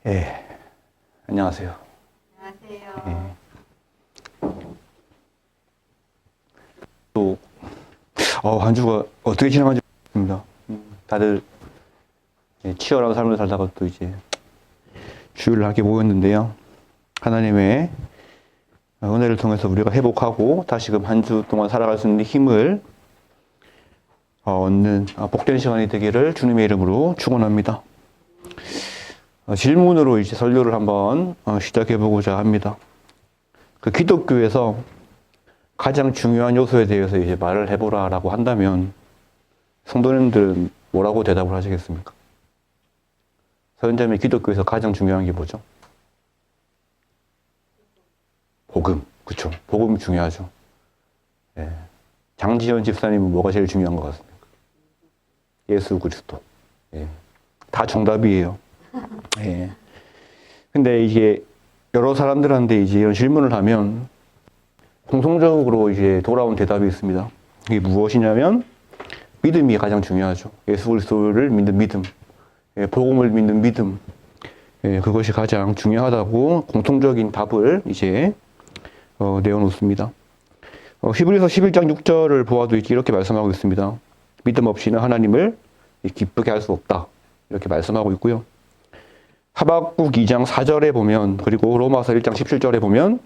예, 안녕하세요. 안녕하세요. 예. 또, 한 주가 어떻게 지나간지 모르겠습니다. 다들 치열한 삶을 살다가 또 이제 주일을 함께 모였는데요. 하나님의 은혜를 통해서 우리가 회복하고 다시금 한 주 동안 살아갈 수 있는 힘을 얻는 복된 시간이 되기를 주님의 이름으로 축원합니다. 질문으로 이제 설교를 한번 시작해 보고자 합니다. 그 기독교에서 가장 중요한 요소에 대해서 이제 말을 해보라라고 한다면 성도님들은 뭐라고 대답을 하시겠습니까? 선생님의 기독교에서 가장 중요한 게 뭐죠? 복음, 그렇죠? 복음이 중요하죠. 예. 장지현 집사님은 뭐가 제일 중요한 것 같습니까? 예수 그리스도. 예. 다 정답이에요. 예. 근데 이게 여러 사람들한테 이제 이런 질문을 하면 공통적으로 이제 돌아온 대답이 있습니다. 이게 무엇이냐면 믿음이 가장 중요하죠. 예수 그리스도를 믿는 믿음, 예, 복음을 믿는 믿음, 예, 그것이 가장 중요하다고 공통적인 답을 이제 내어놓습니다. 히브리서 11장 6절을 보아도 이렇게 말씀하고 있습니다. 믿음 없이는 하나님을 기쁘게 할 수 없다. 이렇게 말씀하고 있고요. 하박국 2장 4절에 보면, 그리고 로마서 1장 17절에 보면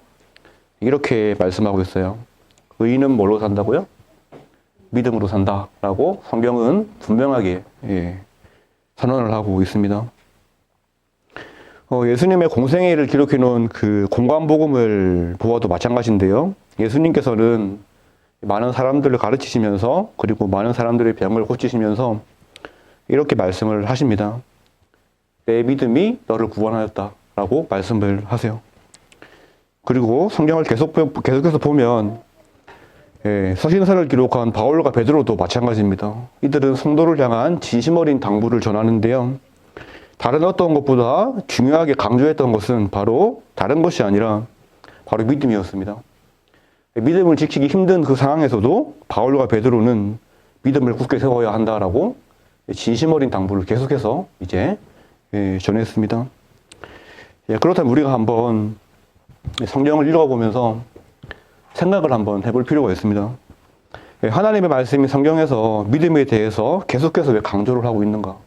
이렇게 말씀하고 있어요. 의인은 뭘로 산다고요? 믿음으로 산다라고 성경은 분명하게 선언을 하고 있습니다. 예수님의 공생애를 기록해 놓은 그 공관복음을 보아도 마찬가지인데요. 예수님께서는 많은 사람들을 가르치시면서, 그리고 많은 사람들의 병을 고치시면서 이렇게 말씀을 하십니다. 내 믿음이 너를 구원하였다라고 말씀을 하세요. 그리고 성경을 계속해서 보면 서신서를 기록한 바울과 베드로도 마찬가지입니다. 이들은 성도를 향한 진심 어린 당부를 전하는데요. 다른 어떤 것보다 중요하게 강조했던 것은 바로 다른 것이 아니라 바로 믿음이었습니다. 믿음을 지키기 힘든 그 상황에서도 바울과 베드로는 믿음을 굳게 세워야 한다라고 진심 어린 당부를 계속해서 이제 전했습니다. 그렇다면 우리가 한번 성경을 읽어보면서 생각을 한번 해볼 필요가 있습니다. 하나님의 말씀이 성경에서 믿음에 대해서 계속해서 왜 강조를 하고 있는가?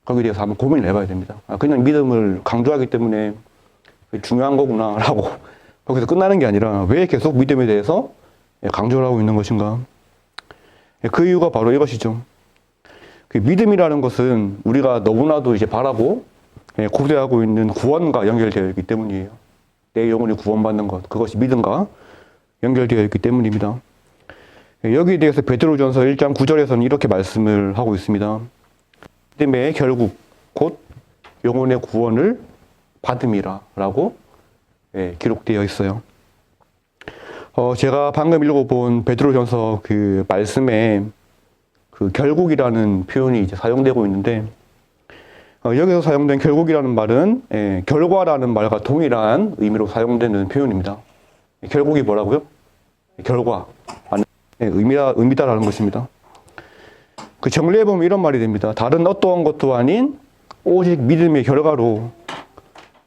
거기에 대해서 한번 고민을 해봐야 됩니다. 그냥 믿음을 강조하기 때문에 중요한 거구나 라고 거기서 끝나는 게 아니라 왜 계속 믿음에 대해서 강조를 하고 있는 것인가? 그 이유가 바로 이것이죠. 그 믿음이라는 것은 우리가 너무나도 이제 바라고 고대하고 있는 구원과 연결되어 있기 때문이에요. 내 영혼이 구원받는 것, 그것이 믿음과 연결되어 있기 때문입니다. 여기에 대해서 베드로전서 1장 9절에서는 이렇게 말씀을 하고 있습니다. 믿음의 결국 곧 영혼의 구원을 받음이라 라고 기록되어 있어요. 제가 방금 읽어본 베드로전서 그 말씀에 그 결국이라는 표현이 이제 사용되고 있는데, 여기서 사용된 결국이라는 말은 결과라는 말과 동일한 의미로 사용되는 표현입니다. 결국이 뭐라고요? 결과, 의미다라는 것입니다. 그 정리해 보면 이런 말이 됩니다. 다른 어떠한 것도 아닌 오직 믿음의 결과로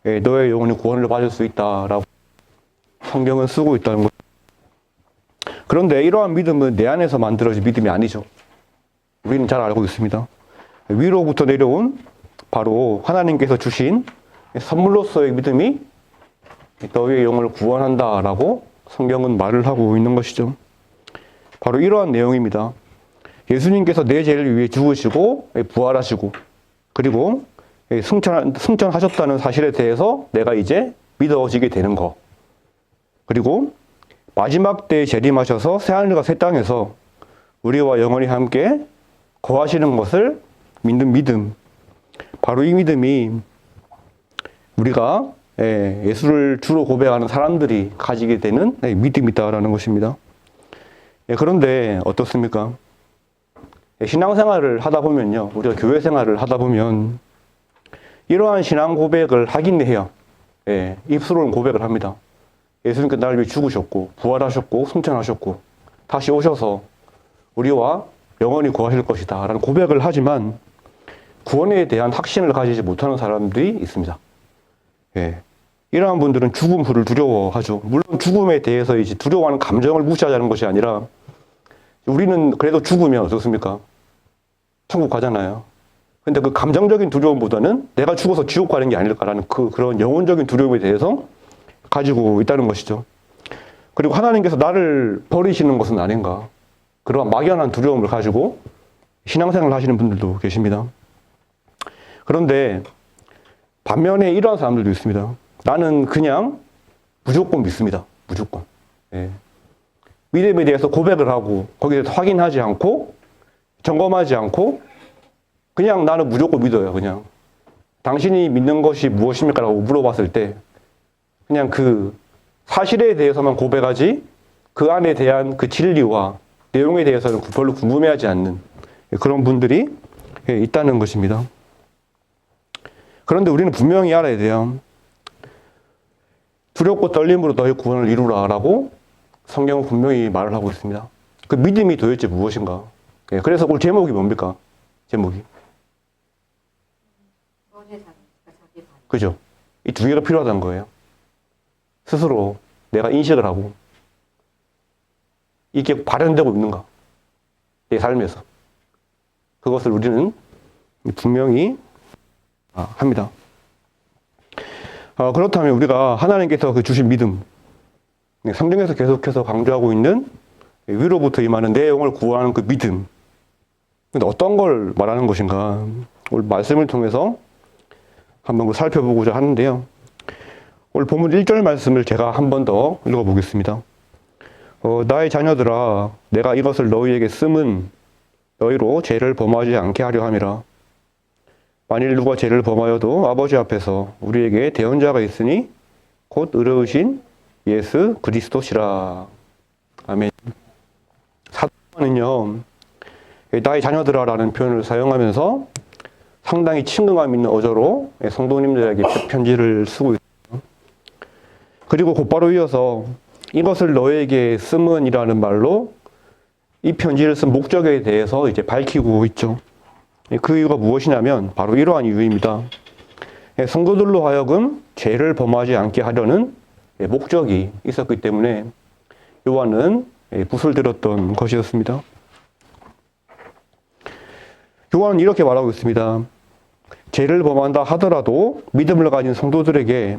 너의 영혼이 구원을 받을 수 있다라고 성경은 쓰고 있다는 것. 그런데 이러한 믿음은 내 안에서 만들어진 믿음이 아니죠. 우리는 잘 알고 있습니다. 위로부터 내려온 바로 하나님께서 주신 선물로서의 믿음이 너의 영혼을 구원한다라고 성경은 말을 하고 있는 것이죠. 바로 이러한 내용입니다. 예수님께서 내 죄를 위해 죽으시고 부활하시고 그리고 승천하셨다는 사실에 대해서 내가 이제 믿어지게 되는 것. 그리고 마지막 때에 재림하셔서 새하늘과 새 땅에서 우리와 영원히 함께 거하시는 것을 믿는 믿음. 바로 이 믿음이 우리가 예수를 주로 고백하는 사람들이 가지게 되는 믿음이다라는 것입니다. 그런데 어떻습니까? 신앙생활을 하다 보면요, 우리가 교회 생활을 하다 보면 이러한 신앙 고백을 하긴 해요. 입술로는 고백을 합니다. 예수님께서 나를 위해 죽으셨고 부활하셨고 승천하셨고 다시 오셔서 우리와 영원히 거하실 것이다 라는 고백을 하지만 구원에 대한 확신을 가지지 못하는 사람들이 있습니다. 예. 이러한 분들은 죽음 후를 두려워하죠. 물론 죽음에 대해서 이제 두려워하는 감정을 무시하자는 것이 아니라 우리는 그래도 죽으면 어떻습니까? 천국 가잖아요. 근데 그 감정적인 두려움보다는 내가 죽어서 지옥 가는 게 아닐까라는 그런 영혼적인 두려움에 대해서 가지고 있다는 것이죠. 그리고 하나님께서 나를 버리시는 것은 아닌가. 그러한 막연한 두려움을 가지고 신앙생활을 하시는 분들도 계십니다. 그런데 반면에 이러한 사람들도 있습니다. 나는 그냥 무조건 믿습니다. 무조건. 예. 믿음에 대해서 고백을 하고 거기에 대해서 확인하지 않고 점검하지 않고 그냥 나는 무조건 믿어요. 그냥 당신이 믿는 것이 무엇입니까? 라고 물어봤을 때 그냥 그 사실에 대해서만 고백하지 그 안에 대한 그 진리와 내용에 대해서는 별로 궁금해하지 않는 그런 분들이 있다는 것입니다. 그런데 우리는 분명히 알아야 돼요. 두렵고 떨림으로 너의 구원을 이루라 라고 성경은 분명히 말을 하고 있습니다. 그 믿음이 도대체 무엇인가? 그래서 오늘 제목이 뭡니까? 제목이. 그죠? 이 두 개가 필요하다는 거예요. 스스로 내가 인식을 하고 이게 발현되고 있는가? 내 삶에서. 그것을 우리는 분명히 합니다. 그렇다면 우리가 하나님께서 그 주신 믿음, 성경에서 계속해서 강조하고 있는 위로부터 임하는 내 영을 구원하는 그 믿음. 근데 어떤 걸 말하는 것인가? 오늘 말씀을 통해서 한번 살펴보고자 하는데요. 오늘 본문 1절 말씀을 제가 한 번 더 읽어보겠습니다. 나의 자녀들아, 내가 이것을 너희에게 씀은 너희로 죄를 범하지 않게 하려 함이라. 만일 누가 죄를 범하여도 아버지 앞에서 우리에게 대언자가 있으니 곧 의로우신 예수 그리스도시라. 아멘. 사도는요, 나의 자녀들아라는 표현을 사용하면서 상당히 친근감 있는 어조로 성도님들에게 편지를 쓰고 있어요. 그리고 곧바로 이어서 이것을 너에게 씀은이라는 말로 이 편지를 쓴 목적에 대해서 이제 밝히고 있죠. 그 이유가 무엇이냐면 바로 이러한 이유입니다. 성도들로 하여금 죄를 범하지 않게 하려는 목적이 있었기 때문에 요한은 붓을 들었던 것이었습니다. 요한은 이렇게 말하고 있습니다. 죄를 범한다 하더라도 믿음을 가진 성도들에게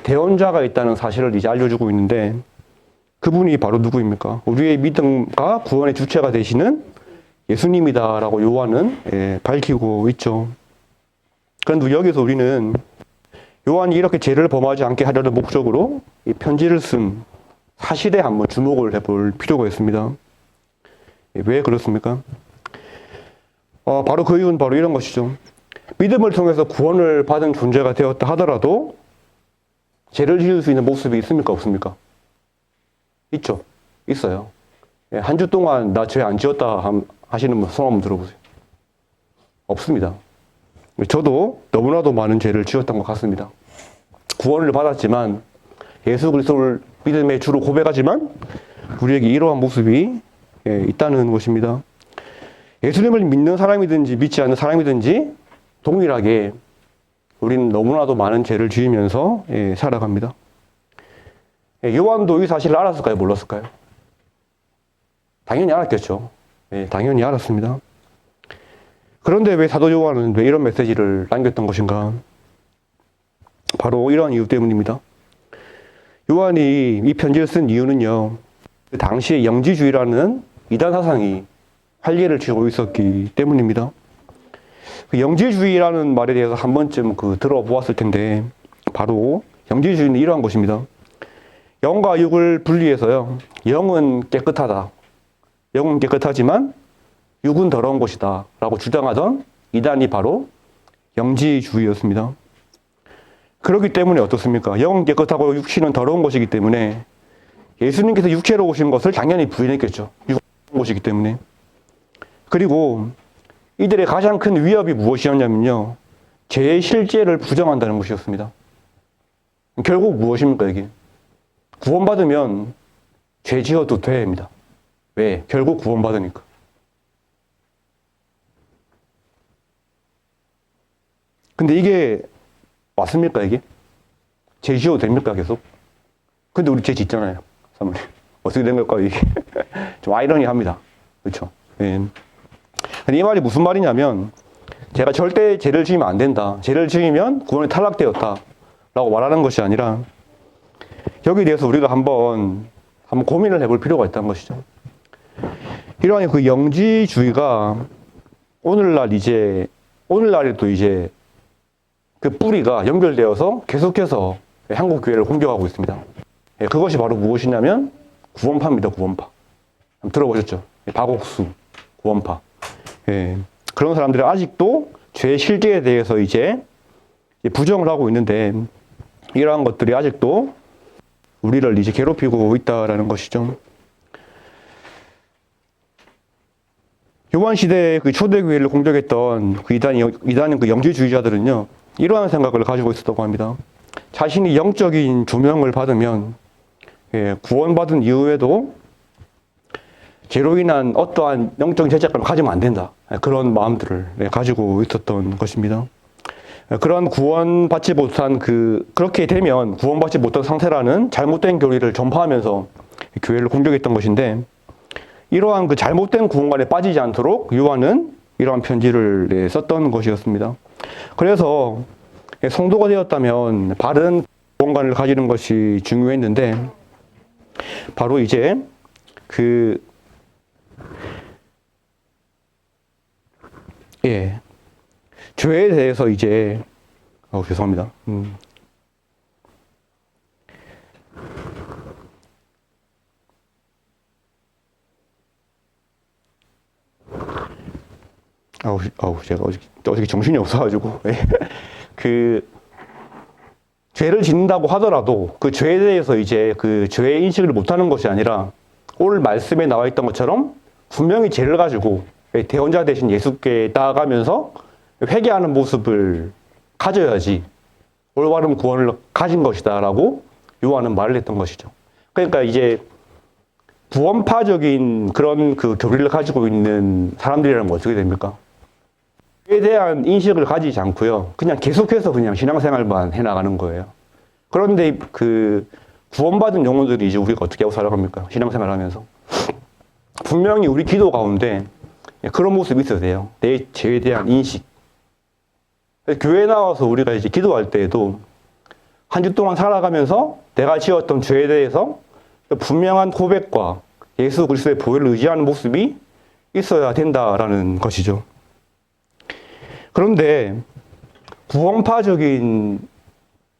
대언자가 있다는 사실을 이제 알려주고 있는데 그분이 바로 누구입니까? 우리의 믿음과 구원의 주체가 되시는 예수님이다라고 요한은 밝히고 있죠. 그런데 여기서 우리는 요한이 이렇게 죄를 범하지 않게 하려는 목적으로 이 편지를 쓴 사실에 한번 주목을 해볼 필요가 있습니다. 왜 그렇습니까? 바로 그 이유는 바로 이런 것이죠. 믿음을 통해서 구원을 받은 존재가 되었다 하더라도 죄를 지을 수 있는 모습이 있습니까? 없습니까? 있죠. 있어요. 한 주 동안 나 죄 안 지었다 하시는 분 손 한번 들어보세요. 없습니다. 저도 너무나도 많은 죄를 지었던 것 같습니다. 구원을 받았지만 예수 그리스도를 믿음의 주로 고백하지만 우리에게 이러한 모습이 있다는 것입니다. 예수님을 믿는 사람이든지 믿지 않는 사람이든지 동일하게 우리는 너무나도 많은 죄를 지으면서 살아갑니다. 요한도 이 사실을 알았을까요? 몰랐을까요? 당연히 알았겠죠. 당연히 알았습니다. 그런데 왜 사도 요한은 왜 이런 메시지를 남겼던 것인가? 바로 이러한 이유 때문입니다. 요한이 이 편지를 쓴 이유는요, 그 당시에 영지주의라는 이단 사상이 활기를 치고 있었기 때문입니다. 그 영지주의라는 말에 대해서 한 번쯤 들어보았을 텐데, 바로 영지주의는 이러한 것입니다. 영과 육을 분리해서요, 영은 깨끗하다. 영은 깨끗하지만 육은 더러운 것이다. 라고 주장하던 이단이 바로 영지주의였습니다. 그렇기 때문에 어떻습니까? 영은 깨끗하고 육신은 더러운 것이기 때문에 예수님께서 육체로 오신 것을 당연히 부인했겠죠. 육은 더러운 것이기 때문에. 그리고 이들의 가장 큰 위협이 무엇이었냐면요, 죄의 실제를 부정한다는 것이었습니다. 결국 무엇입니까, 이게? 구원받으면 죄 지어도 됩니다. 왜? 결국 구원받으니까. 근데 이게 맞습니까, 이게? 죄 지어도 됩니까, 계속? 근데 우리 죄 짓잖아요, 사모님. 어떻게 된 걸까요, 이게? 좀 아이러니합니다. 그렇죠? 예. 근데 이 말이 무슨 말이냐면, 제가 절대 죄를 지으면 안 된다. 죄를 지으면 구원이 탈락되었다. 라고 말하는 것이 아니라, 여기에 대해서 우리가 한번 고민을 해볼 필요가 있다는 것이죠. 이러한 그 영지주의가 오늘날에도 이제 그 뿌리가 연결되어서 계속해서 한국 교회를 공격하고 있습니다. 그것이 바로 무엇이냐면 구원파입니다. 구원파. 들어보셨죠? 박옥수 구원파. 그런 사람들이 아직도 죄의 실제에 대해서 이제 부정을 하고 있는데 이러한 것들이 아직도 우리를 이제 괴롭히고 있다라는 것이죠. 요한 시대의 그 초대교회를 공격했던 그 이단인 그 영지주의자들은요, 이러한 생각을 가지고 있었다고 합니다. 자신이 영적인 조명을 받으면, 구원받은 이후에도 죄로 인한 어떠한 영적인 죄책감을 가지면 안 된다. 그런 마음들을 가지고 있었던 것입니다. 그런 구원받지 못한 그렇게 되면 구원받지 못한 상태라는 잘못된 교리를 전파하면서 교회를 공격했던 것인데, 이러한 그 잘못된 구원관에 빠지지 않도록 요한은 이러한 편지를 썼던 것이었습니다. 그래서 성도가 되었다면 바른 구원관을 가지는 것이 중요했는데, 바로 이제 죄에 대해서 이제 죄송합니다. 제가 어저께 정신이 없어가지고 죄를 짓는다고 하더라도 그 죄에 대해서 이제 그 죄의 인식을 못하는 것이 아니라 오늘 말씀에 나와 있던 것처럼 분명히 죄를 가지고 대언자 대신 예수께 나아가면서 회개하는 모습을 가져야지 올바른 구원을 가진 것이다라고 요한은 말을 했던 것이죠. 그러니까 이제 구원파적인 그런 그 교리를 가지고 있는 사람들이라는 건 어떻게 됩니까? 그에 대한 인식을 가지지 않고요. 그냥 계속해서 그냥 신앙생활만 해나가는 거예요. 그런데 그 구원받은 영혼들이 이제 우리가 어떻게 하고 살아갑니까? 신앙생활 하면서. 분명히 우리 기도 가운데 그런 모습이 있어야 돼요. 내 죄에 대한 인식. 교회 나와서 우리가 이제 기도할 때에도 한 주 동안 살아가면서 내가 지었던 죄에 대해서 분명한 고백과 예수 그리스도의 보혈을 의지하는 모습이 있어야 된다라는 것이죠. 그런데 구원파적인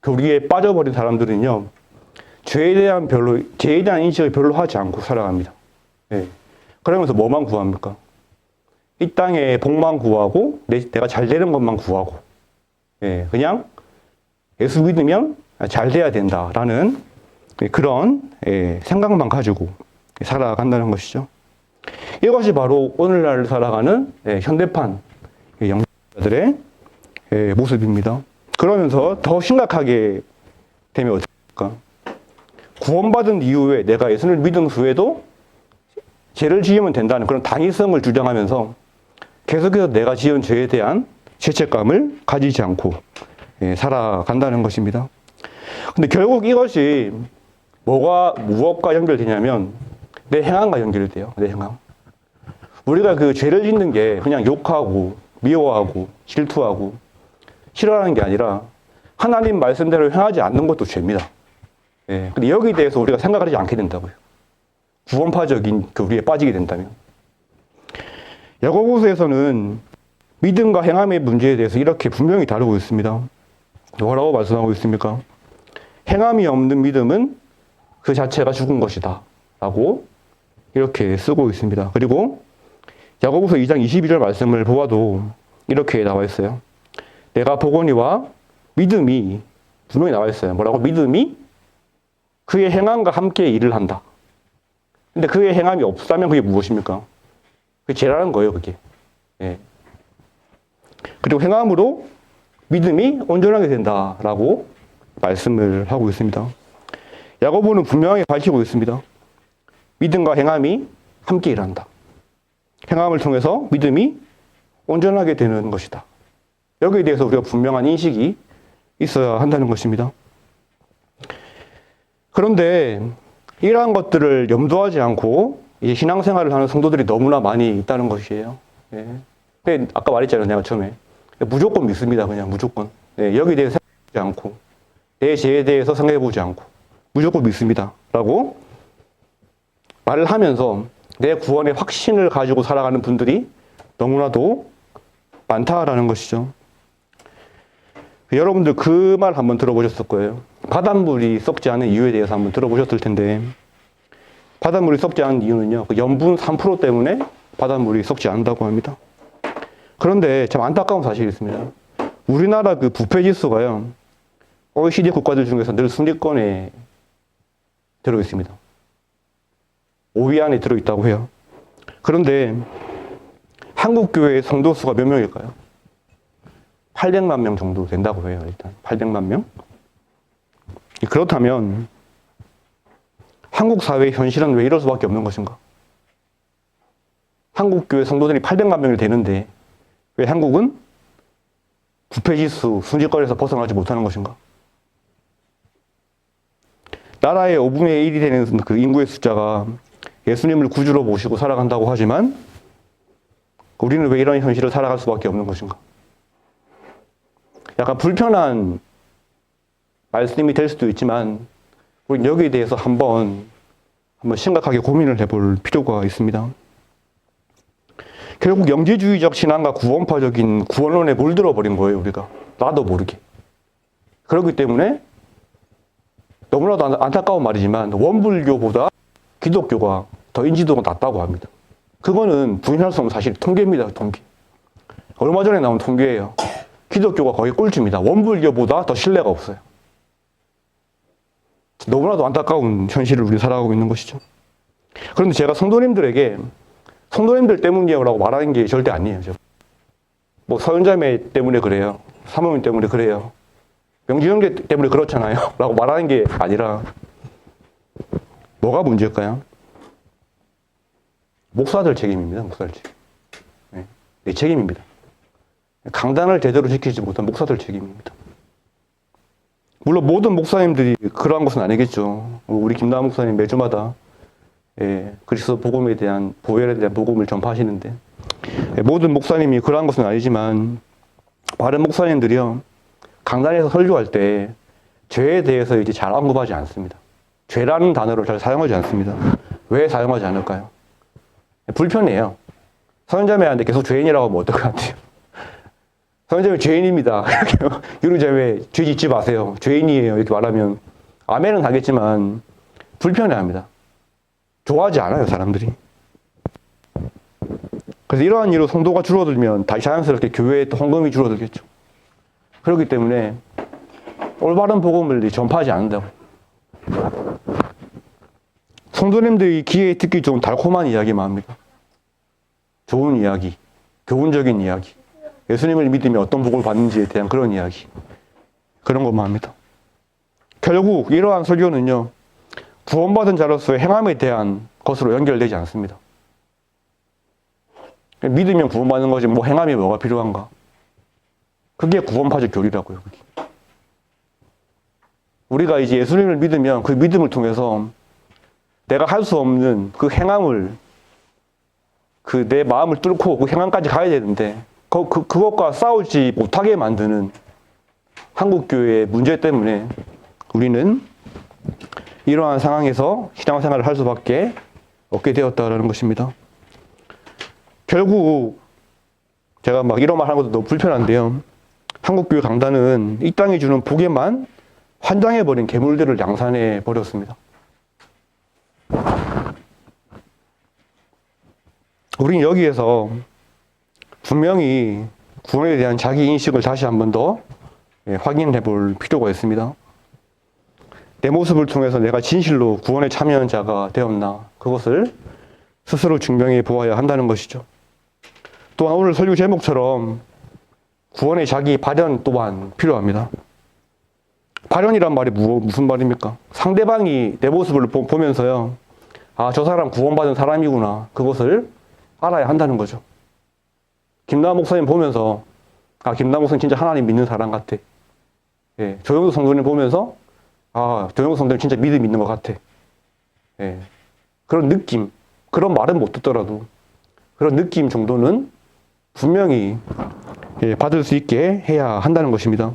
교리에 빠져버린 사람들은요, 죄에 대한 인식을 별로 하지 않고 살아갑니다. 그러면서 뭐만 구합니까? 이 땅에 복만 구하고 내가 잘 되는 것만 구하고, 그냥 예수 믿으면 잘 돼야 된다라는 그런 생각만 가지고 살아간다는 것이죠. 이것이 바로 오늘날 살아가는 현대판 영지주의자들의 모습입니다. 그러면서 더 심각하게 되면 어떻게 될까? 구원받은 이후에 내가 예수를 믿은 후에도 죄를 지으면 된다는 그런 당위성을 주장하면서 계속해서 내가 지은 죄에 대한 죄책감을 가지지 않고 살아간다는 것입니다. 근데 결국 이것이 무엇과 연결되냐면 내 행함과 연결돼요. 내 행함. 우리가 그 죄를 짓는 게 그냥 욕하고 미워하고 질투하고 싫어하는 게 아니라 하나님 말씀대로 행하지 않는 것도 죄입니다. 근데 여기에 대해서 우리가 생각을 하지 않게 된다고요. 구원파적인 교리에 빠지게 된다면. 야고보서에서는 믿음과 행함의 문제에 대해서 이렇게 분명히 다루고 있습니다. 뭐라고 말씀하고 있습니까? 행함이 없는 믿음은 그 자체가 죽은 것이다 라고 이렇게 쓰고 있습니다. 그리고 야고보서 2장 22절 말씀을 보아도 이렇게 나와 있어요. 내가 보거니와 믿음이 분명히 나와 있어요. 뭐라고? 믿음이 그의 행함과 함께 일을 한다. 근데 그의 행함이 없다면 그게 무엇입니까? 그게 죄라는 거예요, 그게. 그리고 행함으로 믿음이 온전하게 된다라고 말씀을 하고 있습니다. 야고보는 분명하게 밝히고 있습니다. 믿음과 행함이 함께 일한다. 행함을 통해서 믿음이 온전하게 되는 것이다. 여기에 대해서 우리가 분명한 인식이 있어야 한다는 것입니다. 그런데 이러한 것들을 염두하지 않고 이제 신앙생활을 하는 성도들이 너무나 많이 있다는 것이에요. 예. 근데 아까 말했잖아요, 내가 처음에. 무조건 믿습니다, 그냥 무조건. 예, 여기에 대해서 생각해보지 않고, 내 죄에 대해서 생각해보지 않고, 무조건 믿습니다. 라고 말을 하면서 내 구원의 확신을 가지고 살아가는 분들이 너무나도 많다라는 것이죠. 여러분들 그 말 한번 들어보셨을 거예요. 바닷물이 썩지 않은 이유에 대해서 한번 들어보셨을 텐데, 바닷물이 썩지 않은 이유는요, 그 염분 3% 때문에 바닷물이 썩지 않는다고 합니다. 그런데 참 안타까운 사실이 있습니다. 우리나라 그 부패 지수가요, OECD 국가들 중에서 늘 순위권에 들어 있습니다. 5위 안에 들어 있다고 해요. 그런데 한국 교회의 성도 수가 몇 명일까요? 800만 명 정도 된다고 해요, 일단. 800만 명? 그렇다면 한국 사회의 현실은 왜 이럴 수밖에 없는 것인가? 한국 교회 성도들이 800만 명이 되는데 왜 한국은 부패지수 순위권에서 벗어나지 못하는 것인가? 나라의 5분의 1이 되는 그 인구의 숫자가 예수님을 구주로 모시고 살아간다고 하지만 우리는 왜 이런 현실을 살아갈 수밖에 없는 것인가? 약간 불편한 말씀이 될 수도 있지만 우리 여기에 대해서 한번 심각하게 고민을 해볼 필요가 있습니다. 결국 영지주의적 신앙과 구원파적인 구원론에 물들어 버린 거예요, 우리가. 나도 모르게. 그렇기 때문에 너무나도 안타까운 말이지만 원불교보다 기독교가 더 인지도가 낮다고 합니다. 그거는 부인할 수 없는 사실, 통계입니다, 통계. 얼마 전에 나온 통계예요. 기독교가 거의 꼴찌입니다. 원불교보다 더 신뢰가 없어요. 너무나도 안타까운 현실을 우리 살아가고 있는 것이죠. 그런데 제가 성도님들에게 성도님들 때문이에요 라고 말하는 게 절대 아니에요. 뭐 서연자매 때문에 그래요. 사모님 때문에 그래요. 명지형제 때문에 그렇잖아요 라고 말하는 게 아니라 뭐가 문제일까요? 목사들 책임입니다. 목사들 책임. 네, 내 책임입니다. 강단을 제대로 지키지 못한 목사들 책임입니다. 물론 모든 목사님들이 그러한 것은 아니겠죠. 우리 김나은 목사님 매주마다 그리스도 복음에 대한 보혈에 대한 복음을 전파하시는데 모든 목사님이 그러한 것은 아니지만 바른 목사님들이요 강단에서 설교할 때 죄에 대해서 이제 잘 언급하지 않습니다. 죄라는 단어를 잘 사용하지 않습니다. 왜 사용하지 않을까요? 불편해요. 서연자매한테 계속 죄인이라고 하면 어떨 것 같아요? 서연자매 죄인입니다. 유루자매 죄 짓지 마세요. 죄인이에요. 이렇게 말하면 아멘은 하겠지만 불편해합니다. 좋아하지 않아요, 사람들이. 그래서 이러한 이유로 성도가 줄어들면 다시 자연스럽게 교회에 또 헌금이 줄어들겠죠. 그렇기 때문에 올바른 복음을 전파하지 않는다고. 성도님들이 귀에 듣기 좋은 달콤한 이야기만 합니다. 좋은 이야기, 교훈적인 이야기, 예수님을 믿으면 어떤 복을 받는지에 대한 그런 이야기, 그런 것만 합니다. 결국 이러한 설교는요, 구원받은 자로서의 행함에 대한 것으로 연결되지 않습니다. 믿으면 구원받는 거지 뭐 행함이 뭐가 필요한가? 그게 구원파적 교리라고요. 그게. 우리가 이제 예수님을 믿으면 그 믿음을 통해서 내가 할 수 없는 그 행함을 그 내 마음을 뚫고 그 행함까지 가야 되는데 그것과 싸우지 못하게 만드는 한국교회의 문제 때문에 우리는 이러한 상황에서 신앙생활을 할 수밖에 없게 되었다라는 것입니다. 결국 제가 막 이런 말 하는 것도 너무 불편한데요. 한국교회 강단은 이 땅이 주는 복에만 환장해버린 괴물들을 양산해 버렸습니다. 우린 여기에서 분명히 구원에 대한 자기 인식을 다시 한 번 더 확인해 볼 필요가 있습니다. 내 모습을 통해서 내가 진실로 구원에 참여한 자가 되었나, 그것을 스스로 증명해 보아야 한다는 것이죠. 또한 오늘 설교 제목처럼 구원의 자기 발현 또한 필요합니다. 발현이란 말이 무슨 말입니까? 상대방이 내 모습을 보면서요, 아, 저 사람 구원받은 사람이구나, 그것을 알아야 한다는 거죠. 김나은 목사님 보면서 아, 김남옥은 진짜 하나님 믿는 사람 같아. 예, 조영수 성도님 보면서 아, 조영수 성도님 진짜 믿음 있는 것 같아. 예, 그런 느낌, 그런 말은 못 듣더라도 그런 느낌 정도는 분명히 예, 받을 수 있게 해야 한다는 것입니다.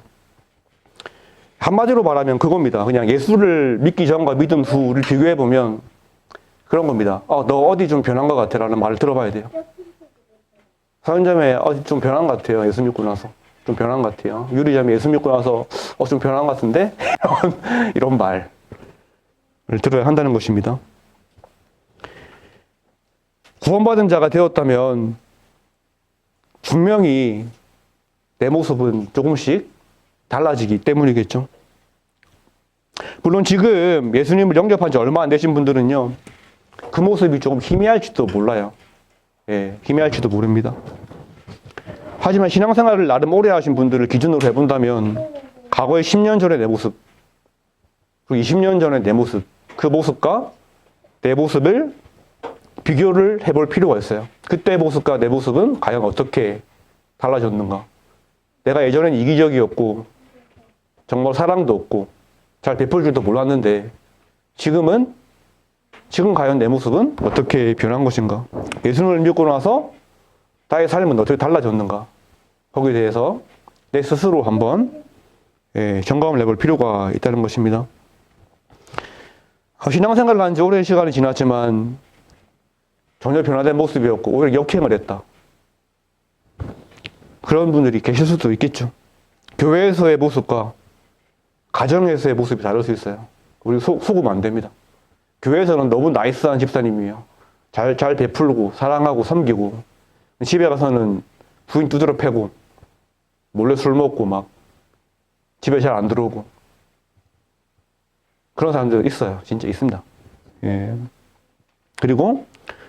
한마디로 말하면 그겁니다. 그냥 예수를 믿기 전과 믿음 후를 비교해 보면 그런 겁니다. 너 어디 좀 변한 것 같아 라는 말을 들어봐야 돼요. 서현점에 어디 좀 변한 것 같아요. 예수 믿고 나서. 좀 변한 것 같아요. 유리점에 예수 믿고 나서 좀 변한 것 같은데? 이런 말을 들어야 한다는 것입니다. 구원받은 자가 되었다면 분명히 내 모습은 조금씩 달라지기 때문이겠죠. 물론 지금 예수님을 영접한 지 얼마 안 되신 분들은요, 그 모습이 조금 희미할지도 몰라요. 예, 희미할지도 모릅니다. 하지만 신앙생활을 나름 오래 하신 분들을 기준으로 해본다면 과거의 10년 전의 내 모습, 그리고 20년 전의 내 모습, 그 모습과 내 모습을 비교를 해볼 필요가 있어요. 그때 모습과 내 모습은 과연 어떻게 달라졌는가? 내가 예전엔 이기적이었고 정말 사랑도 없고 잘 베풀 줄도 몰랐는데 지금 과연 내 모습은 어떻게 변한 것인가? 예수를 믿고 나서 나의 삶은 어떻게 달라졌는가? 거기에 대해서 내 스스로 한번 점검을 해볼 필요가 있다는 것입니다. 신앙생활을 한 지 오랜 시간이 지났지만 전혀 변화된 모습이었고 오히려 역행을 했다. 그런 분들이 계실 수도 있겠죠. 교회에서의 모습과 가정에서의 모습이 다를 수 있어요. 우리 속으면 안 됩니다. 교회에서는 너무 나이스한 집사님이에요. 잘 베풀고 사랑하고 섬기고, 집에 가서는 부인 두드러 패고 몰래 술 먹고 막 집에 잘 안 들어오고 그런 사람들 있어요. 진짜 있습니다. 예. 그리고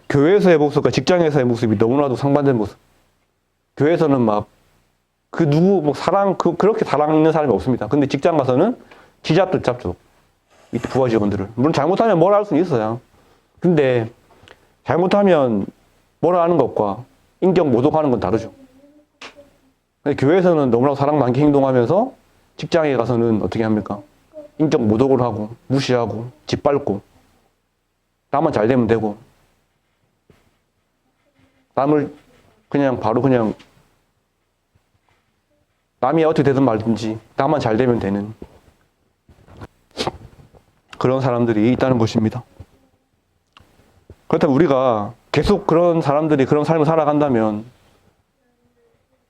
교회에서의 모습과 직장에서의 모습이 너무나도 상반된 모습. 교회에서는 막 그 누구 뭐 그렇게 사랑하는 사람이 없습니다. 근데 직장 가서는 지잡도 잡죠. 밑에 부하 직원들을. 물론 잘못하면 뭐라 할 수는 있어요. 근데 잘못하면 뭐라 하는 것과 인격 모독하는 건 다르죠. 근데 교회에서는 너무나 사랑 많게 행동하면서 직장에 가서는 어떻게 합니까? 인격 모독을 하고 무시하고 짓밟고 나만 잘 되면 되고 남을 그냥 바로 그냥 남이 어떻게 되든 말든지 나만 잘 되면 되는 그런 사람들이 있다는 것입니다. 그렇다면 우리가 계속 그런 사람들이 그런 삶을 살아간다면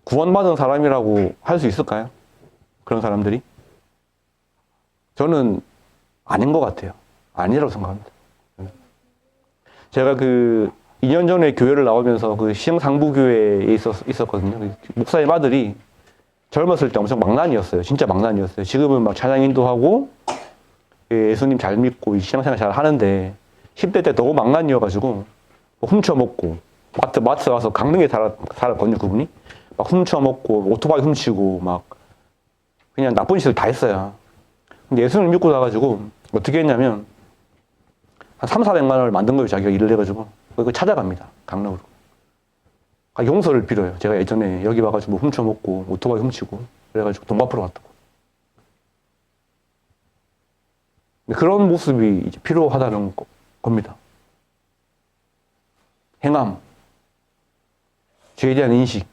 구원받은 사람이라고 할 수 있을까요? 그런 사람들이? 저는 아닌 것 같아요. 아니라고 생각합니다. 제가 2년 전에 교회를 나오면서 시흥상부교회에 있었거든요. 목사님 아들이 젊었을 때 엄청 망난이었어요. 진짜 망난이었어요. 지금은 막 찬양 인도하고 예수님 잘 믿고 신앙생활 잘 하는데 10대 때 너무 망난이어가지고 훔쳐먹고 마트 가서 강릉에 살았거든요. 그분이 막 훔쳐먹고 오토바이 훔치고 막 그냥 나쁜 짓을 다 했어요. 근데 예수님을 믿고 나가지고 어떻게 했냐면 한 300~400만 원을 만든 거예요. 자기가 일을 해가지고 그거 찾아갑니다. 강릉으로. 용서를 빌어요. 제가 예전에 여기 와가지고 훔쳐먹고 오토바이 훔치고 그래가지고 돈 갚으러 왔다고. 그런 모습이 이제 필요하다는 겁니다. 행함, 죄에 대한 인식.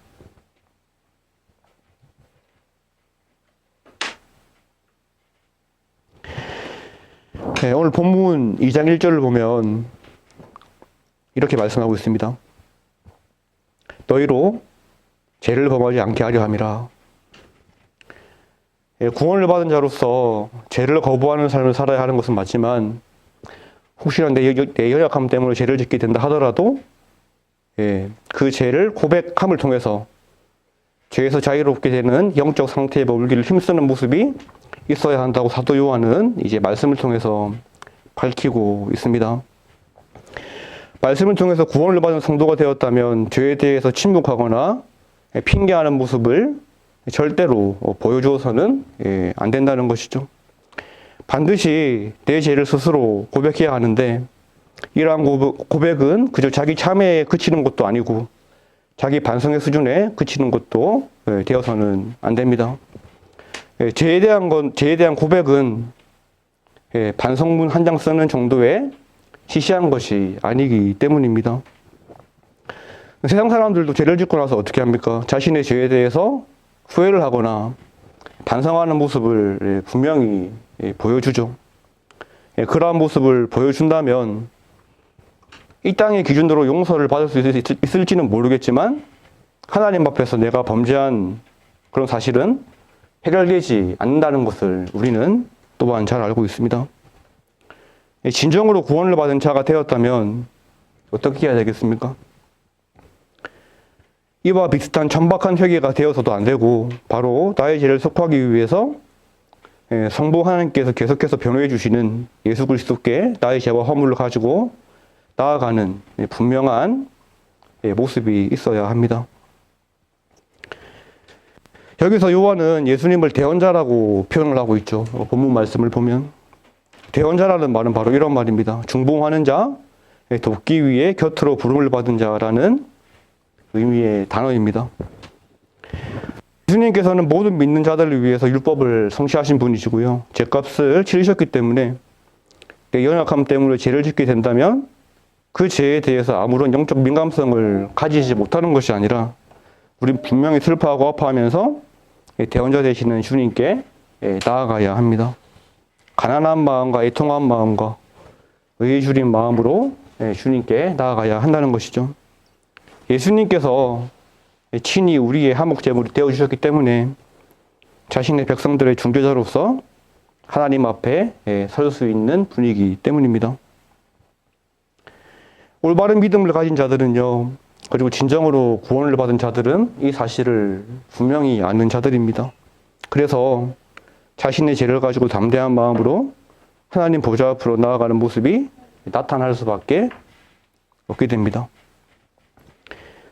네, 오늘 본문 2장 1절을 보면 이렇게 말씀하고 있습니다. 너희로 죄를 범하지 않게 하려 함이라. 구원을 받은 자로서 죄를 거부하는 삶을 살아야 하는 것은 맞지만 혹시나 내 연약함 때문에 죄를 짓게 된다 하더라도 그 죄를 고백함을 통해서 죄에서 자유롭게 되는 영적 상태에 머물기를 힘쓰는 모습이 있어야 한다고 사도 요한은 이제 말씀을 통해서 밝히고 있습니다. 말씀을 통해서 구원을 받은 성도가 되었다면 죄에 대해서 침묵하거나 핑계하는 모습을 절대로 보여주어서는 안 된다는 것이죠. 반드시 내 죄를 스스로 고백해야 하는데 이러한 고백은 그저 자기 참회에 그치는 것도 아니고 자기 반성의 수준에 그치는 것도 되어서는 안 됩니다. 죄에 대한 고백은 반성문 한 장 쓰는 정도의 시시한 것이 아니기 때문입니다. 세상 사람들도 죄를 짓고 나서 어떻게 합니까? 자신의 죄에 대해서 후회를 하거나 반성하는 모습을 분명히 보여주죠. 그러한 모습을 보여준다면 이 땅의 기준으로 용서를 받을 수 있을지는 모르겠지만 하나님 앞에서 내가 범죄한 그런 사실은 해결되지 않는다는 것을 우리는 또한 잘 알고 있습니다. 진정으로 구원을 받은 자가 되었다면 어떻게 해야 되겠습니까? 이와 비슷한 천박한 회개가 되어서도 안 되고 바로 나의 죄를 속하기 위해서 성부 하나님께서 계속해서 변호해 주시는 예수 그리스도께 나의 죄와 허물을 가지고 나아가는 분명한 모습이 있어야 합니다. 여기서 요한은 예수님을 대언자라고 표현을 하고 있죠. 본문 말씀을 보면 대언자라는 말은 바로 이런 말입니다. 중봉하는 자, 돕기 위해 곁으로 부름을 받은 자라는 의미의 단어입니다. 예수님께서는 모든 믿는 자들을 위해서 율법을 성취하신 분이시고요. 죄값을 치르셨기 때문에 내 연약함 때문에 죄를 짓게 된다면 그 죄에 대해서 아무런 영적 민감성을 가지지 못하는 것이 아니라 우린 분명히 슬퍼하고 아파하면서 대언자 되시는 주님께 나아가야 합니다. 가난한 마음과 애통한 마음과 의의 주린 마음으로 주님께 나아가야 한다는 것이죠. 예수님께서 친히 우리의 화목제물이 되어주셨기 때문에 자신의 백성들의 중재자로서 하나님 앞에 설 수 있는 분이기 때문입니다. 올바른 믿음을 가진 자들은요, 그리고 진정으로 구원을 받은 자들은 이 사실을 분명히 아는 자들입니다. 그래서 자신의 죄를 가지고 담대한 마음으로 하나님 보좌 앞으로 나아가는 모습이 나타날 수밖에 없게 됩니다.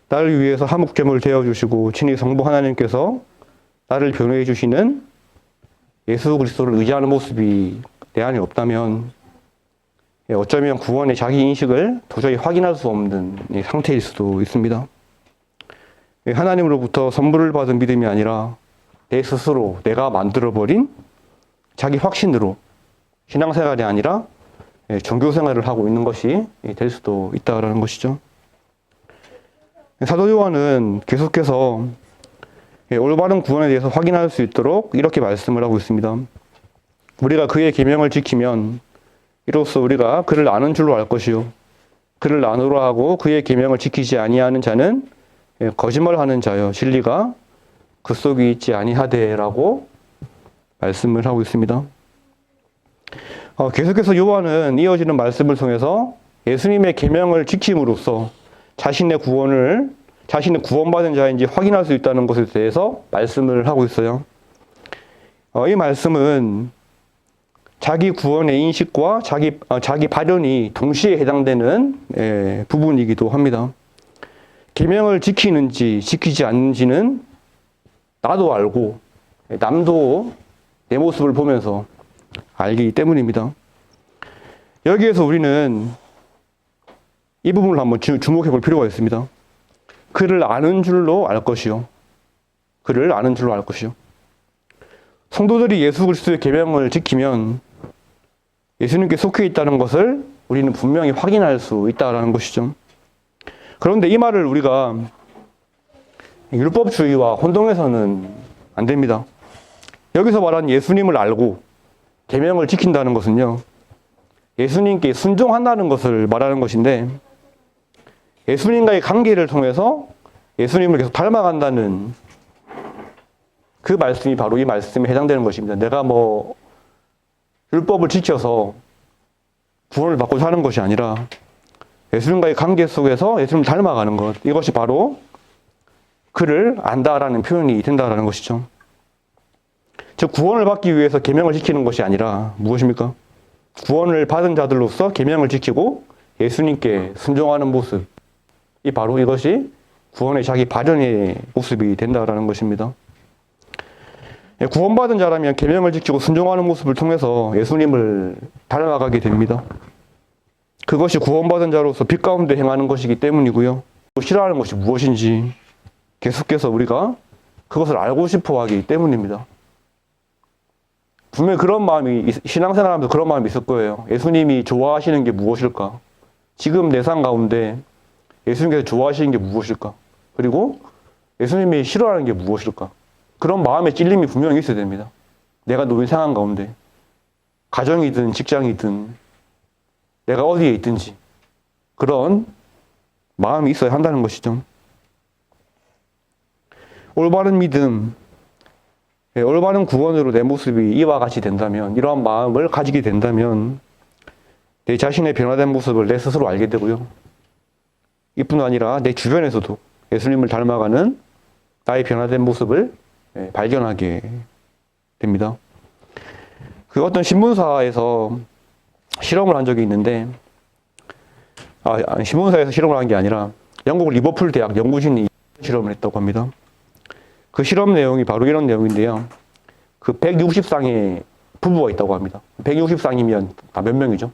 나를 위해서 화목제물을 되어주시고 친히 성부 하나님께서 나를 변호해 주시는 예수 그리스도를 의지하는 모습이 내 안에 없다면 어쩌면 구원의 자기 인식을 도저히 확인할 수 없는 상태일 수도 있습니다. 하나님으로부터 선물을 받은 믿음이 아니라 내 스스로 내가 만들어버린 자기 확신으로 신앙생활이 아니라 종교생활을 하고 있는 것이 될 수도 있다는 것이죠. 사도 요한은 계속해서 올바른 구원에 대해서 확인할 수 있도록 이렇게 말씀을 하고 있습니다. 우리가 그의 계명을 지키면 이로써 우리가 그를 아는 줄로 알 것이요 그를 아노라 하고 그의 계명을 지키지 아니하는 자는 거짓말하는 자여 진리가 그 속에 있지 아니하되라고 말씀을 하고 있습니다. 계속해서 요한은 이어지는 말씀을 통해서 예수님의 계명을 지킴으로써 자신의 구원받은 자인지 확인할 수 있다는 것에 대해서 말씀을 하고 있어요. 이 말씀은 자기 구원의 인식과 자기 발현이 동시에 해당되는 부분이기도 합니다. 계명을 지키는지 지키지 않는지는 나도 알고 남도 내 모습을 보면서 알기 때문입니다. 여기에서 우리는 이 부분을 한번 주목해 볼 필요가 있습니다. 그를 아는 줄로 알 것이요. 그를 아는 줄로 알 것이요. 성도들이 예수 그리스도의 계명을 지키면 예수님께 속해 있다는 것을 우리는 분명히 확인할 수 있다는 것이죠. 그런데 이 말을 우리가 율법주의와 혼동해서는 안 됩니다. 여기서 말하는 예수님을 알고 계명을 지킨다는 것은요, 예수님께 순종한다는 것을 말하는 것인데 예수님과의 관계를 통해서 예수님을 계속 닮아간다는 그 말씀이 바로 이 말씀에 해당되는 것입니다. 내가 율법을 지켜서 구원을 받고 사는 것이 아니라 예수님과의 관계 속에서 예수님을 닮아가는 것, 이것이 바로 그를 안다라는 표현이 된다라는 것이죠. 즉 구원을 받기 위해서 계명을 지키는 것이 아니라 무엇입니까? 구원을 받은 자들로서 계명을 지키고 예수님께 순종하는 모습, 이 바로 이것이 구원의 자기 발현의 모습이 된다라는 것입니다. 구원받은 자라면 계명을 지키고 순종하는 모습을 통해서 예수님을 닮아가게 됩니다. 그것이 구원받은 자로서 빛 가운데 행하는 것이기 때문이고요. 싫어하는 것이 무엇인지 계속해서 우리가 그것을 알고 싶어 하기 때문입니다. 분명히 그런 마음이, 신앙생활하면서 그런 마음이 있을 거예요. 예수님이 좋아하시는 게 무엇일까? 지금 내 삶 가운데 예수님께서 좋아하시는 게 무엇일까? 그리고 예수님이 싫어하는 게 무엇일까? 그런 마음의 찔림이 분명히 있어야 됩니다. 내가 놓인 상황 가운데. 가정이든 직장이든 내가 어디에 있든지 그런 마음이 있어야 한다는 것이죠. 올바른 믿음, 올바른 구원으로 내 모습이 이와 같이 된다면, 이러한 마음을 가지게 된다면 내 자신의 변화된 모습을 내 스스로 알게 되고요. 이뿐 아니라 내 주변에서도 예수님을 닮아가는 나의 변화된 모습을 발견하게 됩니다. 그 어떤 신문사에서 실험을 한 적이 있는데, 신문사에서 실험을 한 게 아니라 영국 리버풀 대학 연구진이 실험을 했다고 합니다. 그 실험 내용이 바로 이런 내용인데요. 그 160쌍의 부부가 있다고 합니다. 160쌍이면 다 몇 명이죠?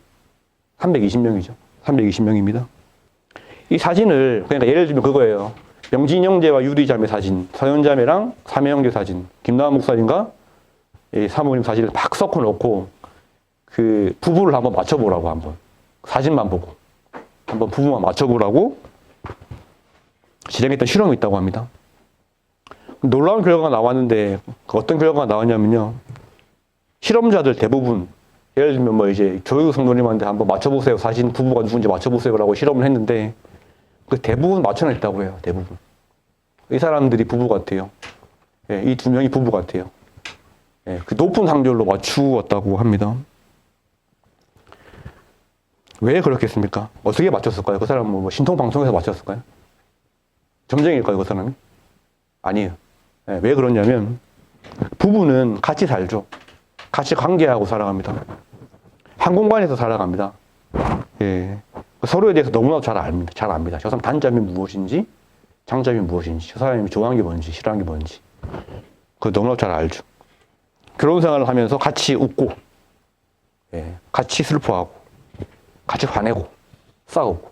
320명이죠. 320명입니다. 이 사진을, 그러니까 예를 들면 그거예요. 명진 형제와 유리 자매 사진, 서현 자매랑 삼혜 형제 사진, 김나은 목사님과 사모님 사진을 막 섞어 놓고 그 부부를 한번 맞춰보라고, 한번 사진만 보고 한번 부부만 맞춰보라고 진행했던 실험이 있다고 합니다. 놀라운 결과가 나왔는데 어떤 결과가 나왔냐면요. 실험자들 대부분, 예를 들면 뭐 이제 교육 성도님한테 한번 맞춰보세요, 사진 부부가 누군지 맞춰보세요라고 실험을 했는데 그 대부분 맞춰냈다고 해요. 대부분 이 사람들이 부부 같아요. 이 두 명이 부부 같아요. 그 높은 확률로 맞추었다고 합니다. 왜 그렇겠습니까? 어떻게 맞췄을까요? 그 사람은 뭐 신통방통해서 맞췄을까요? 점쟁일까요, 그 사람이? 아니에요. 왜 그러냐면 부부는 같이 살죠. 같이 관계하고 살아갑니다. 한 공간에서 살아갑니다. 서로에 대해서 너무나도 잘 압니다. 저 사람 단점이 무엇인지, 장점이 무엇인지, 저 사람이 좋아하는 게 뭔지, 싫어하는 게 뭔지, 그거 너무나도 잘 알죠. 결혼 생활을 하면서 같이 웃고, 같이 슬퍼하고, 같이 화내고, 싸우고,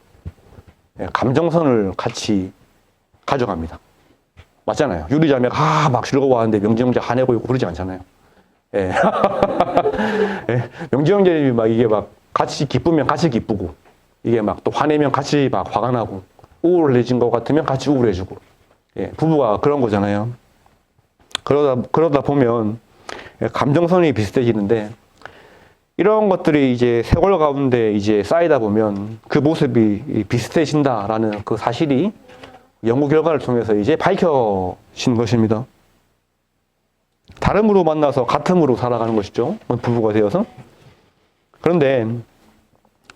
감정선을 같이 가져갑니다. 맞잖아요. 유리자매가 막 즐거워하는데 명지 형제 화내고 있고 그러지 않잖아요. 명지 형제님이 막 이게 막 같이 기쁘면 같이 기쁘고, 이게 막 또 화내면 같이 막 화가 나고, 우울해진 것 같으면 같이 우울해지고, 부부가 그런 거잖아요. 그러다 보면 감정선이 비슷해지는데, 이런 것들이 이제 세월 가운데 이제 쌓이다 보면 그 모습이 비슷해진다라는 그 사실이 연구 결과를 통해서 이제 밝혀진 것입니다. 다름으로 만나서 같음으로 살아가는 것이죠. 부부가 되어서. 그런데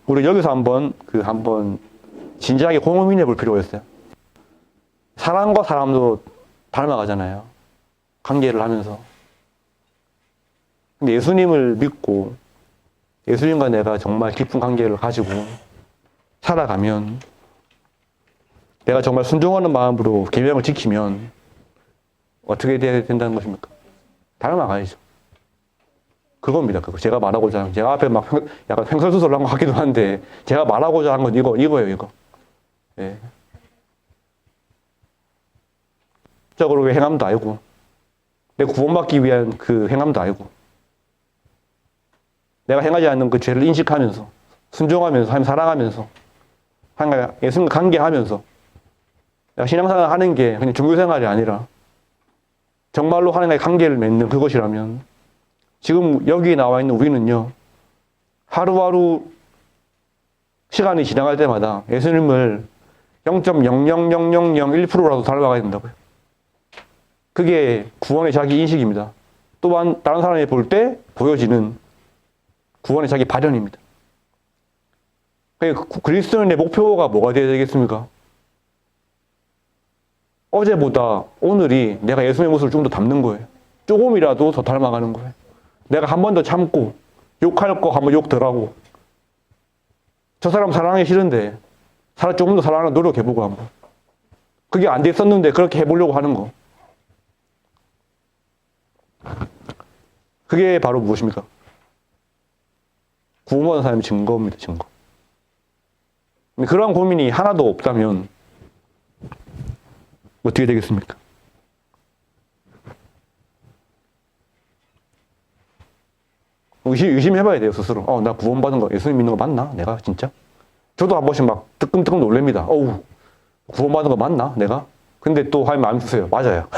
우리 여기서 한번 진지하게 고민해 볼 필요가 있어요. 사람과 사람도 닮아가잖아요. 관계를 하면서. 근데 예수님을 믿고 예수님과 내가 정말 깊은 관계를 가지고 살아가면, 내가 정말 순종하는 마음으로 계명을 지키면 어떻게 돼야 된다는 것입니까? 닮아가야죠. 그겁니다. 그거 제가 말하고자 하는, 제가 앞에 막 약간 횡설수설 한 것 같기도 한데 제가 말하고자 하는 건 이거예요, 이거. 적으로 행함도 아니고, 내 구원받기 위한 그 행함도 아니고, 내가 행하지 않는 그 죄를 인식하면서, 순종하면서, 하나님 사랑하면서, 하나님 예수님과 관계하면서, 내가 신앙생활 하는 게 그냥 종교생활이 아니라 정말로 하나님과의 관계를 맺는 그것이라면, 지금 여기 나와 있는 우리는요, 하루하루 시간이 지나갈 때마다 예수님을 0.00001%라도 닮아가야 된다고요. 그게 구원의 자기 인식입니다. 또한 다른 사람이 볼 때 보여지는 구원의 자기 발현입니다. 그리스도인의 목표가 뭐가 되어야 되겠습니까? 어제보다 오늘이 내가 예수님의 모습을 좀 더 닮는 거예요. 조금이라도 더 닮아가는 거예요. 내가 한 번 더 참고, 욕할 거 한번 욕 덜 하고, 저 사람 사랑하기 싫은데 조금 더 사랑하려고 노력해보고 한번. 그게 안 됐었는데 그렇게 해보려고 하는 거. 그게 바로 무엇입니까? 구원받은 사람의 증거입니다, 증거. 그러한 고민이 하나도 없다면 어떻게 되겠습니까? 의심해봐야 돼요, 스스로. 나 구원받은 거, 예수님 믿는 거 맞나? 내가 진짜? 저도 한 번씩 막 뜨끔뜨끔 놀랍니다. 구원받은 거 맞나? 내가? 근데 또 하나님 마음 주세요. 맞아요.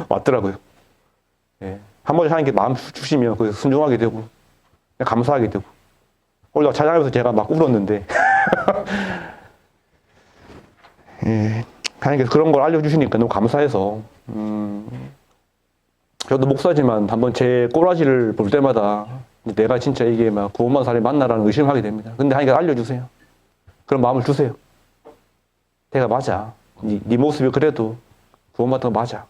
맞더라고요. 예. 한 번씩 하나님께 마음 주시면 그래서 순종하게 되고, 감사하게 되고. 오늘 찬양하면서 제가 막 울었는데, 예. 하나님께서 그런 걸 알려주시니까 너무 감사해서, 저도 목사지만 한번 제 꼬라지를 볼 때마다 내가 진짜 이게 막 구원받은 사람이 맞나라는 의심을 하게 됩니다. 근데 하나님께서 알려주세요. 그런 마음을 주세요. 내가 맞아. 네 모습이 그래도 구원받은 거 맞아.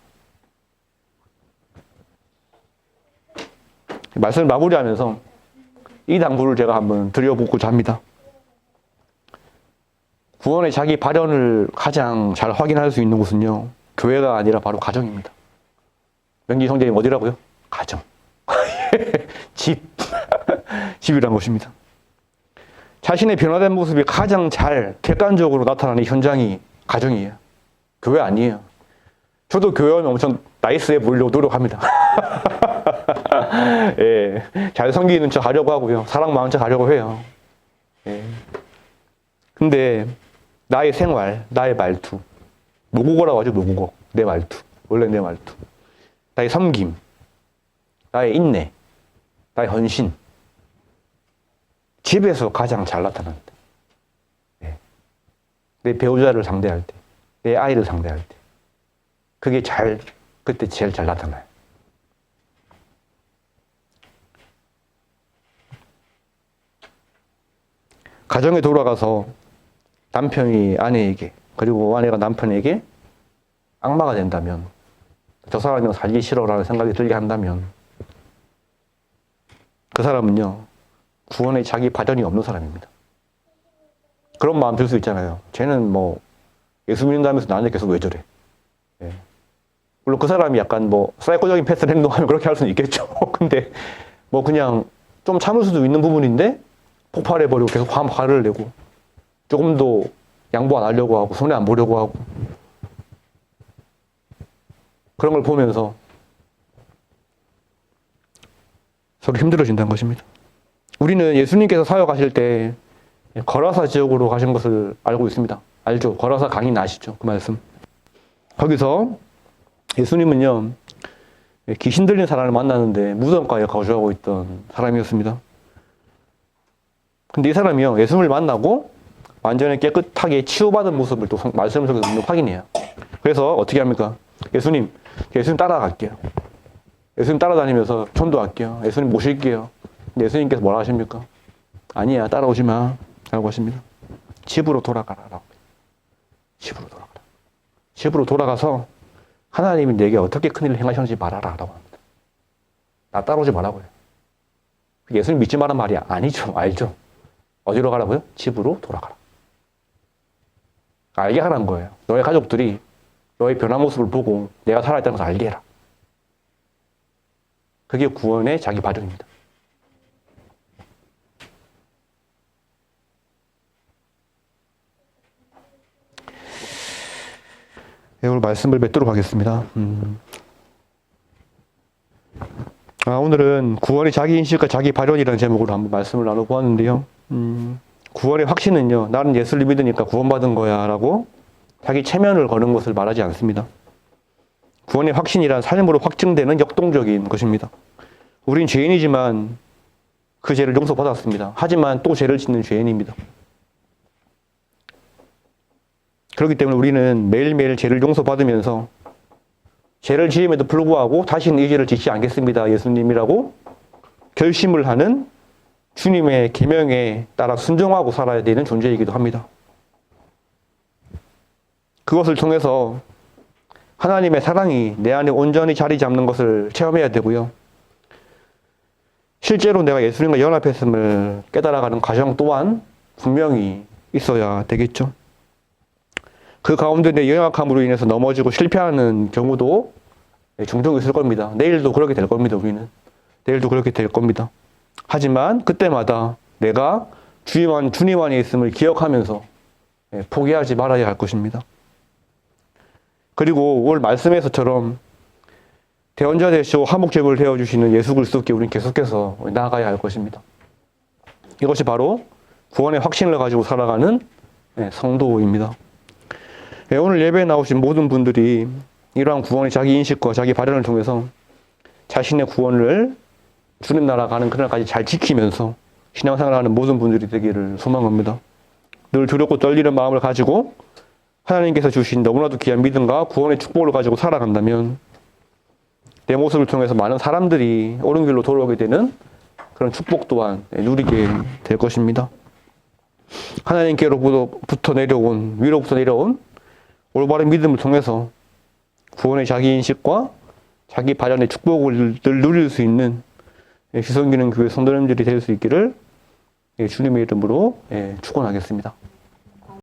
말씀을 마무리하면서 이 당부를 제가 한번 드려보고자 합니다. 구원의 자기 발현을 가장 잘 확인할 수 있는 곳은요, 교회가 아니라 바로 가정입니다. 명기 성경이 어디라고요? 가정. 집. 집이란 것입니다. 자신의 변화된 모습이 가장 잘 객관적으로 나타나는 현장이 가정이에요. 교회 아니에요. 저도 교회 오면 엄청 나이스해 보이려고 노력합니다. 예, 잘 섬기는 척 하려고 하고요. 사랑 많은 척 하려고 해요. 예. 근데 나의 생활, 나의 말투, 모국어라고 하죠, 모국어. 내 말투. 원래 내 말투. 나의 섬김, 나의 인내, 나의 헌신. 집에서 가장 잘 나타난다. 네. 내 배우자를 상대할 때, 내 아이를 상대할 때. 그게 그때 제일 잘 나타나요. 가정에 돌아가서 남편이 아내에게, 그리고 아내가 남편에게 악마가 된다면, 저 사람이랑 살기 싫어라는 생각이 들게 한다면 그 사람은요, 구원의 자기 발현이 없는 사람입니다. 그런 마음 들 수 있잖아요. 쟤는 뭐 예수 믿는다면서 나한테 계속 왜 저래? 예. 물론 그 사람이 약간 뭐 사이코적인 패스를 행동하면 그렇게 할 수는 있겠죠. 근데 뭐 그냥 좀 참을 수도 있는 부분인데 폭발해버리고 계속 화를 내고 조금 더 양보 안 하려고 하고 손해 안 보려고 하고 그런 걸 보면서 서로 힘들어진다는 것입니다. 우리는 예수님께서 사역하실 때 거라사 지역으로 가신 것을 알고 있습니다. 알죠? 거라사 강인 아시죠? 그 말씀. 거기서 예수님은요, 귀신 들린 사람을 만나는데 무덤가에 거주하고 있던 사람이었습니다. 근데 이 사람이요, 예수님을 만나고 완전히 깨끗하게 치유받은 모습을 또 말씀 속에서 확인해요. 그래서 어떻게 합니까? 예수님 따라갈게요. 예수님 따라다니면서 전도할게요. 예수님 모실게요. 근데 예수님께서 뭐라 하십니까? 아니야, 따라오지 마. 라고 하십니다. 집으로 돌아가라. 라고. 집으로 돌아가라. 집으로 돌아가서 하나님이 내게 어떻게 큰일을 행하셨는지 말하라. 라고 합니다. 나 따라오지 말라고요. 예수님 믿지 말란 말이 아니죠. 알죠? 어디로 가라고요? 집으로 돌아가라. 알게 하라는 거예요. 너의 가족들이 너의 변화 모습을 보고 내가 살아있다는 것을 알게 해라. 그게 구원의 자기 발현입니다. 오늘 말씀을 맺도록 하겠습니다. 오늘은 구원의 자기 인식과 자기 발현이라는 제목으로 한번 말씀을 나눠보았는데요. 구원의 확신은요, 나는 예수를 믿으니까 구원받은 거야 라고 자기 체면을 거는 것을 말하지 않습니다. 구원의 확신이란 삶으로 확증되는 역동적인 것입니다. 우린 죄인이지만 그 죄를 용서받았습니다. 하지만 또 죄를 짓는 죄인입니다. 그렇기 때문에 우리는 매일매일 죄를 용서받으면서 죄를 지음에도 불구하고 다시는 이 죄를 짓지 않겠습니다. 예수님이라고 결심을 하는 주님의 계명에 따라 순종하고 살아야 되는 존재이기도 합니다. 그것을 통해서 하나님의 사랑이 내 안에 온전히 자리 잡는 것을 체험해야 되고요. 실제로 내가 예수님과 연합했음을 깨달아가는 과정 또한 분명히 있어야 되겠죠. 그 가운데 내 연약함으로 인해서 넘어지고 실패하는 경우도 종종 있을 겁니다. 내일도 그렇게 될 겁니다. 우리는 내일도 그렇게 될 겁니다. 하지만 그때마다 내가 주님 안에 있음을 기억하면서 포기하지 말아야 할 것입니다. 그리고 오늘 말씀에서처럼 대언자 되시고 화목제물 되어주시는 예수 그리스도께 우리는 계속해서 나아가야 할 것입니다. 이것이 바로 구원의 확신을 가지고 살아가는 성도입니다. 오늘 예배에 나오신 모든 분들이 이러한 구원의 자기 인식과 자기 발현을 통해서 자신의 구원을 주님 나라 가는 그날까지 잘 지키면서 신앙생활하는 모든 분들이 되기를 소망합니다. 늘 두렵고 떨리는 마음을 가지고 하나님께서 주신 너무나도 귀한 믿음과 구원의 축복을 가지고 살아간다면 내 모습을 통해서 많은 사람들이 옳은 길로 돌아오게 되는 그런 축복 또한 누리게 될 것입니다. 하나님께로부터 내려온, 위로부터 내려온 올바른 믿음을 통해서 구원의 자기 인식과 자기 발현의 축복을 늘 누릴 수 있는 시성기능 교회 성도님들이 될 수 있기를 주님의 이름으로 축원하겠습니다.